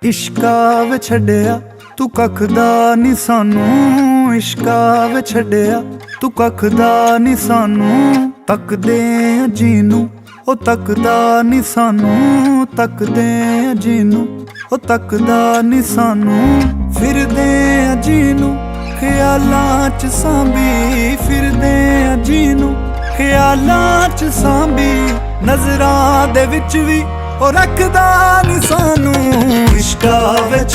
इश्का वे छड्डिया तू कख दा नी सानू, इश्का वे छड्डिया तू कख दा नी सानू। तकदे जीनू ओ तकदा नी सानू, तकदे जीनू ओ तकदा नी सानू। फिरदे जीनू ख्यालां च सांभी, फिरदे जीनू ख्यालां च सांभी। नजरां दे विच वी ओ रखदा नी सानू, इश्का विच